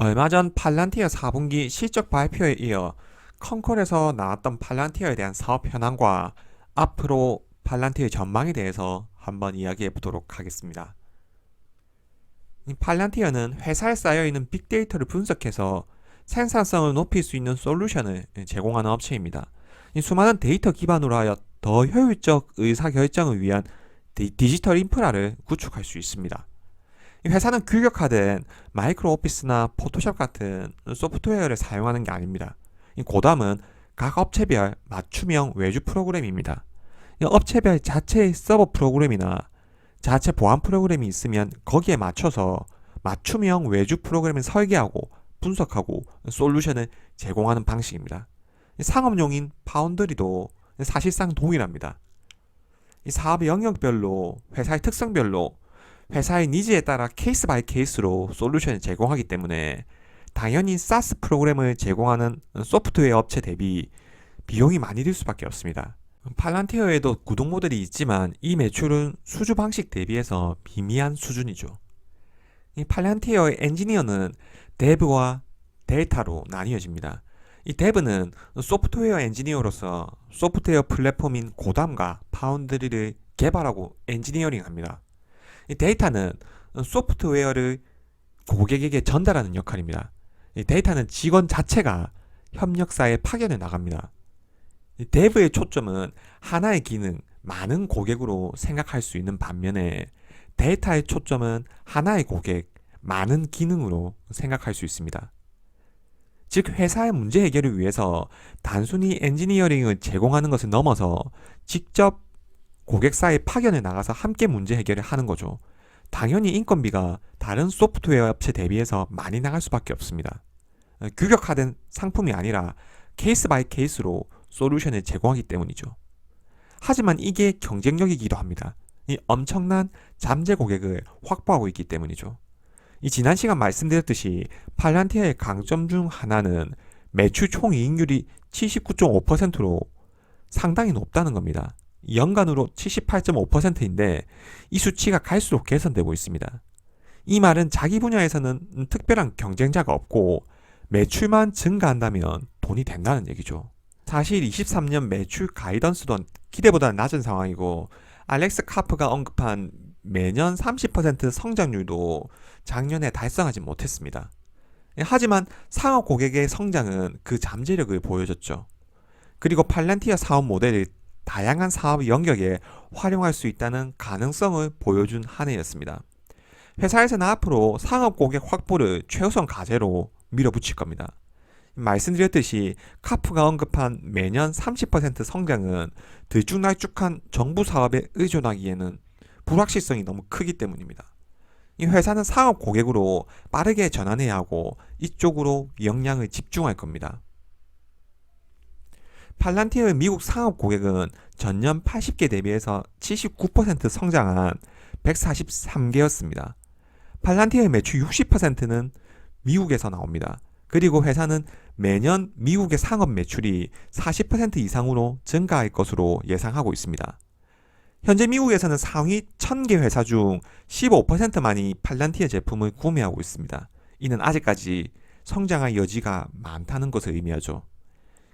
얼마 전 팔란티어 4분기 실적 발표에 이어 컨콜에서 나왔던 팔란티어에 대한 사업 현황과 앞으로 팔란티어의 전망에 대해서 한번 이야기해 보도록 하겠습니다. 이 팔란티어는 회사에 쌓여있는 빅데이터를 분석해서 생산성을 높일 수 있는 솔루션을 제공하는 업체입니다. 이 수많은 데이터 기반으로 하여 더 효율적 의사결정을 위한 디지털 인프라를 구축할 수 있습니다. 이 회사는 규격화된 마이크로 오피스나 포토샵 같은 소프트웨어를 사용하는 게 아닙니다. 이 고담은 각 업체별 맞춤형 외주 프로그램입니다. 이 업체별 자체의 서버 프로그램이나 자체 보안 프로그램이 있으면 거기에 맞춰서 맞춤형 외주 프로그램을 설계하고 분석하고 솔루션을 제공하는 방식입니다. 상업용인 파운드리도 사실상 동일합니다. 이 사업 영역별로 회사의 특성별로 회사의 니즈에 따라 케이스 바이 케이스로 솔루션을 제공하기 때문에 당연히 사스 프로그램을 제공하는 소프트웨어 업체 대비 비용이 많이 들 수밖에 없습니다. 팔란티어에도 구독 모델이 있지만 이 매출은 수주 방식 대비해서 미미한 수준이죠. 이 팔란티어의 엔지니어는 데브와 델타로 나뉘어집니다. 이 데브는 소프트웨어 엔지니어로서 소프트웨어 플랫폼인 고담과 파운드리를 개발하고 엔지니어링합니다. 이 데이터는 소프트웨어를 고객에게 전달하는 역할입니다. 이 데이터는 직원 자체가 협력사에 파견해 나갑니다. 이 데브의 초점은 하나의 기능, 많은 고객으로 생각할 수 있는 반면에 데이터의 초점은 하나의 고객, 많은 기능으로 생각할 수 있습니다. 즉 회사의 문제 해결을 위해서 단순히 엔지니어링을 제공하는 것을 넘어서 직접 고객사에 파견에 나가서 함께 문제 해결을 하는 거죠. 당연히 인건비가 다른 소프트웨어 업체 대비해서 많이 나갈 수밖에 없습니다. 규격화된 상품이 아니라 케이스 바이 케이스로 솔루션을 제공하기 때문이죠. 하지만 이게 경쟁력이기도 합니다. 이 엄청난 잠재 고객을 확보하고 있기 때문이죠. 이 지난 시간 말씀드렸듯이 팔란티아의 강점 중 하나는 매출 총이익률이 79.5%로 상당히 높다는 겁니다. 연간으로 78.5%인데 이 수치가 갈수록 개선되고 있습니다. 이 말은 자기 분야에서는 특별한 경쟁자가 없고 매출만 증가한다면 돈이 된다는 얘기죠. 사실 23년 매출 가이던스도 기대보다 낮은 상황이고 알렉스 카프가 언급한 매년 30% 성장률도 작년에 달성하지 못했습니다. 하지만 상업 고객의 성장은 그 잠재력을 보여줬죠. 그리고 팔란티아 사업 모델을 다양한 사업 영역에 활용할 수 있다는 가능성을 보여준 한 해였습니다. 회사에서는 앞으로 상업 고객 확보를 최우선 과제로 밀어붙일 겁니다. 말씀드렸듯이 카프가 언급한 매년 30% 성장은 들쭉날쭉한 정부 사업에 의존하기에는 불확실성이 너무 크기 때문입니다. 이 회사는 상업 고객으로 빠르게 전환해야 하고 이쪽으로 역량을 집중할 겁니다. 팔란티어의 미국 상업 고객은 전년 80개 대비해서 79% 성장한 143개였습니다. 팔란티어의 매출 60%는 미국에서 나옵니다. 그리고 회사는 매년 미국의 상업 매출이 40% 이상으로 증가할 것으로 예상하고 있습니다. 현재 미국에서는 상위 1000개 회사 중 15%만이 팔란티어 제품을 구매하고 있습니다. 이는 아직까지 성장할 여지가 많다는 것을 의미하죠.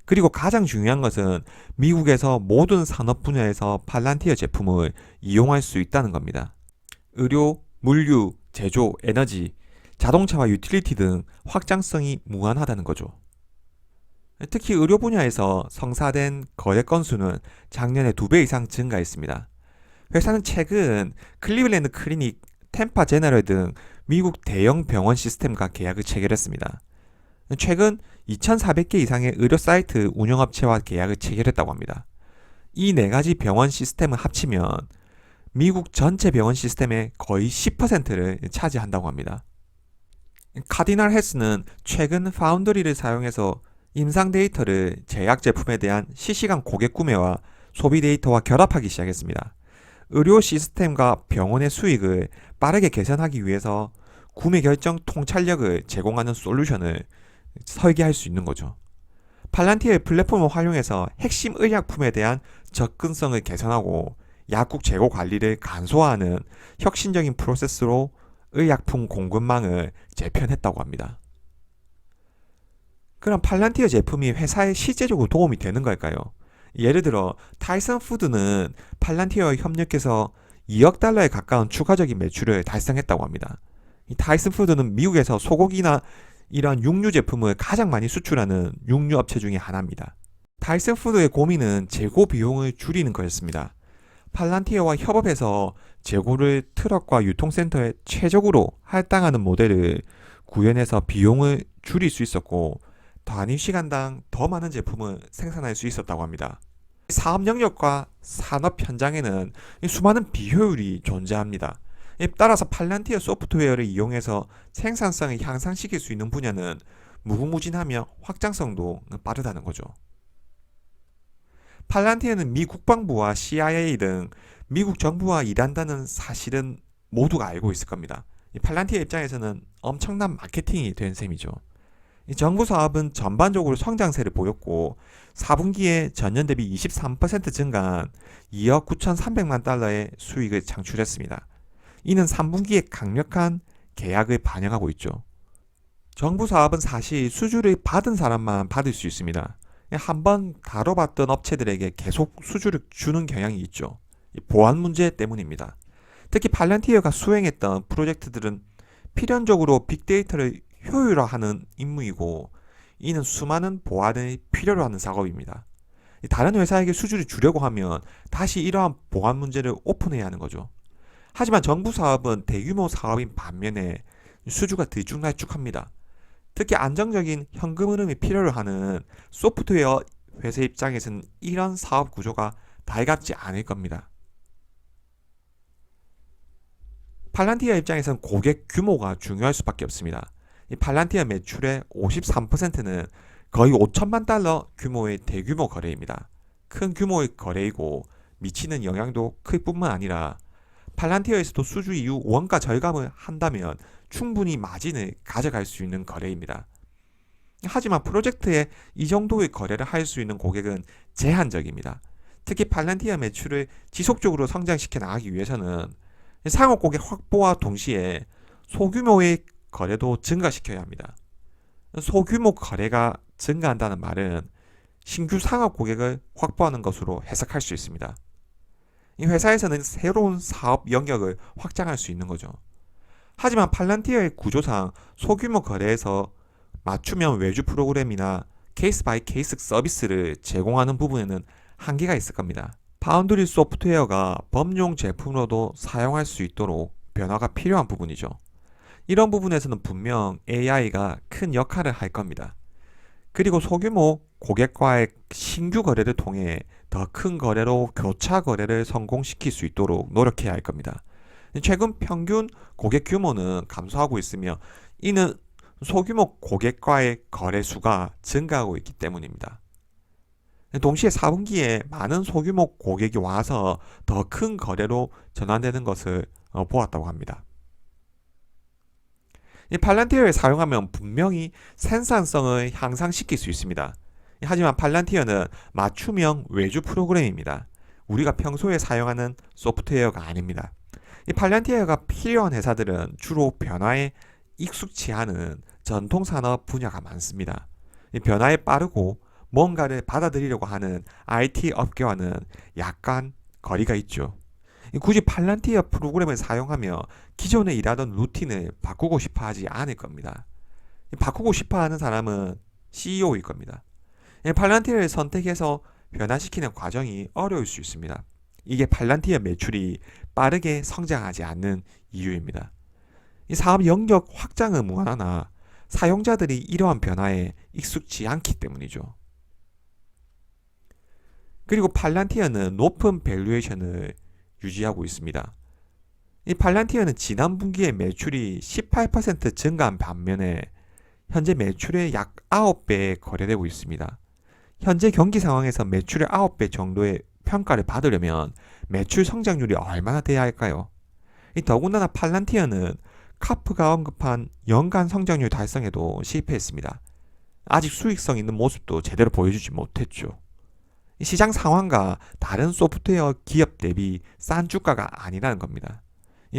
그리고 가장 중요한 것은 미국에서 모든 산업 분야에서 팔란티어 제품을 이용할 수 있다는 겁니다. 의료, 물류, 제조, 에너지, 자동차와 유틸리티 등 확장성이 무한하다는 거죠. 특히 의료 분야에서 성사된 거래 건수는 작년에 2배 이상 증가했습니다. 회사는 최근 클리블랜드 클리닉, 템파 제너럴 등 미국 대형 병원 시스템과 계약을 체결했습니다. 최근 2,400개 이상의 의료 사이트 운영업체와 계약을 체결했다고 합니다. 이 네 가지 병원 시스템을 합치면 미국 전체 병원 시스템의 거의 10%를 차지한다고 합니다. 카디널 헬스는 최근 파운드리를 사용해서 임상 데이터를 제약 제품에 대한 실시간 고객 구매와 소비 데이터와 결합하기 시작했습니다. 의료 시스템과 병원의 수익을 빠르게 개선하기 위해서 구매 결정 통찰력을 제공하는 솔루션을 설계할 수 있는 거죠. 팔란티어의 플랫폼을 활용해서 핵심 의약품에 대한 접근성을 개선하고 약국 재고 관리를 간소화하는 혁신적인 프로세스로 의약품 공급망을 재편했다고 합니다. 그럼 팔란티어 제품이 회사에 실제적으로 도움이 되는 걸까요? 예를 들어 타이슨 푸드는 팔란티어와 협력해서 2억 달러에 가까운 추가적인 매출을 달성했다고 합니다. 이 타이슨 푸드는 미국에서 소고기나 이런 육류 제품을 가장 많이 수출하는 육류 업체 중에 하나입니다. 타이슨 푸드의 고민은 재고 비용을 줄이는 거였습니다. 팔란티어와 협업해서 재고를 트럭과 유통센터에 최적으로 할당하는 모델을 구현해서 비용을 줄일 수 있었고 단위 시간당 더 많은 제품을 생산할 수 있었다고 합니다. 사업 영역과 산업 현장에는 수많은 비효율이 존재합니다. 따라서 팔란티어 소프트웨어를 이용해서 생산성을 향상시킬 수 있는 분야는 무궁무진하며 확장성도 빠르다는 거죠. 팔란티어는 미 국방부와 CIA 등 미국 정부와 일한다는 사실은 모두가 알고 있을 겁니다. 팔란티어 입장에서는 엄청난 마케팅이 된 셈이죠. 정부 사업은 전반적으로 성장세를 보였고 4분기에 전년 대비 23% 증가한 2억 9,300만 달러의 수익을 창출했습니다. 이는 3분기에 강력한 계약을 반영하고 있죠. 정부 사업은 사실 수주를 받은 사람만 받을 수 있습니다. 한번 다뤄봤던 업체들에게 계속 수주를 주는 경향이 있죠. 보안 문제 때문입니다. 특히 팔란티어가 수행했던 프로젝트들은 필연적으로 빅데이터를 효율화하는 임무이고 이는 수많은 보안을 필요로 하는 작업입니다. 다른 회사에게 수주를 주려고 하면 다시 이러한 보안 문제를 오픈해야 하는 거죠. 하지만 정부 사업은 대규모 사업인 반면에 수주가 들쭉날쭉합니다. 특히 안정적인 현금 흐름이 필요로 하는 소프트웨어 회사 입장에서는 이런 사업 구조가 달갑지 않을 겁니다. 팔란티어 입장에서는 고객 규모가 중요할 수밖에 없습니다. 이 팔란티어 매출의 53%는 거의 5천만 달러 규모의 대규모 거래입니다. 큰 규모의 거래이고 미치는 영향도 클 뿐만 아니라 팔란티어에서도 수주 이후 원가 절감을 한다면 충분히 마진을 가져갈 수 있는 거래입니다. 하지만 프로젝트에 이 정도의 거래를 할 수 있는 고객은 제한적입니다. 특히 팔란티어 매출을 지속적으로 성장시켜 나가기 위해서는 상업 고객 확보와 동시에 소규모의 거래도 증가시켜야 합니다. 소규모 거래가 증가한다는 말은 신규 상업 고객을 확보하는 것으로 해석할 수 있습니다. 이 회사에서는 새로운 사업 영역을 확장할 수 있는 거죠. 하지만 팔란티어의 구조상 소규모 거래에서 맞춤형 외주 프로그램이나 케이스 바이 케이스 서비스를 제공하는 부분에는 한계가 있을 겁니다. 파운드리 소프트웨어가 범용 제품으로도 사용할 수 있도록 변화가 필요한 부분이죠. 이런 부분에서는 분명 AI가 큰 역할을 할 겁니다. 그리고 소규모 고객과의 신규 거래를 통해 더 큰 거래로 교차 거래를 성공시킬 수 있도록 노력해야 할 겁니다. 최근 평균 고객 규모는 감소하고 있으며 이는 소규모 고객과의 거래 수가 증가하고 있기 때문입니다. 동시에 4분기에 많은 소규모 고객이 와서 더 큰 거래로 전환되는 것을 보았다고 합니다. 이 팔란티어를 사용하면 분명히 생산성을 향상시킬 수 있습니다. 하지만 팔란티어는 맞춤형 외주 프로그램입니다. 우리가 평소에 사용하는 소프트웨어가 아닙니다. 이 팔란티어가 필요한 회사들은 주로 변화에 익숙치 않은 전통산업 분야가 많습니다. 이 변화에 빠르고 뭔가를 받아들이려고 하는 IT 업계와는 약간 거리가 있죠. 굳이 팔란티어 프로그램을 사용하며 기존에 일하던 루틴을 바꾸고 싶어 하지 않을 겁니다. 바꾸고 싶어 하는 사람은 CEO일 겁니다. 팔란티어를 선택해서 변화시키는 과정이 어려울 수 있습니다. 이게 팔란티어 매출이 빠르게 성장하지 않는 이유입니다. 이 사업 영역 확장은 무한하나 사용자들이 이러한 변화에 익숙지 않기 때문이죠. 그리고 팔란티어는 높은 밸류에이션을 유지하고 있습니다. 이 팔란티어는 지난 분기에 매출이 18% 증가한 반면에 현재 매출의 약 9배 거래되고 있습니다. 현재 경기 상황에서 매출의 9배 정도의 평가를 받으려면 매출 성장률이 얼마나 돼야 할까요? 더군다나 팔란티어는 카프가 언급한 연간 성장률 달성에도 실패했습니다. 아직 수익성 있는 모습도 제대로 보여주지 못했죠. 시장 상황과 다른 소프트웨어 기업 대비 싼 주가가 아니라는 겁니다.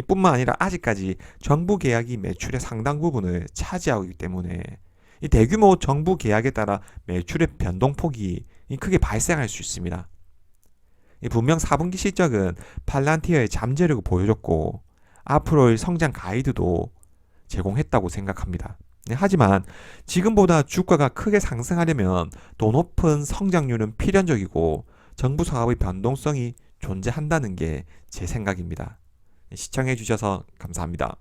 뿐만 아니라 아직까지 정부 계약이 매출의 상당 부분을 차지하고 있기 때문에 이 대규모 정부 계약에 따라 매출의 변동폭이 크게 발생할 수 있습니다. 분명 4분기 실적은 팔란티어의 잠재력을 보여줬고 앞으로의 성장 가이드도 제공했다고 생각합니다. 하지만 지금보다 주가가 크게 상승하려면 더 높은 성장률은 필연적이고 정부 사업의 변동성이 존재한다는 게 제 생각입니다. 시청해 주셔서 감사합니다.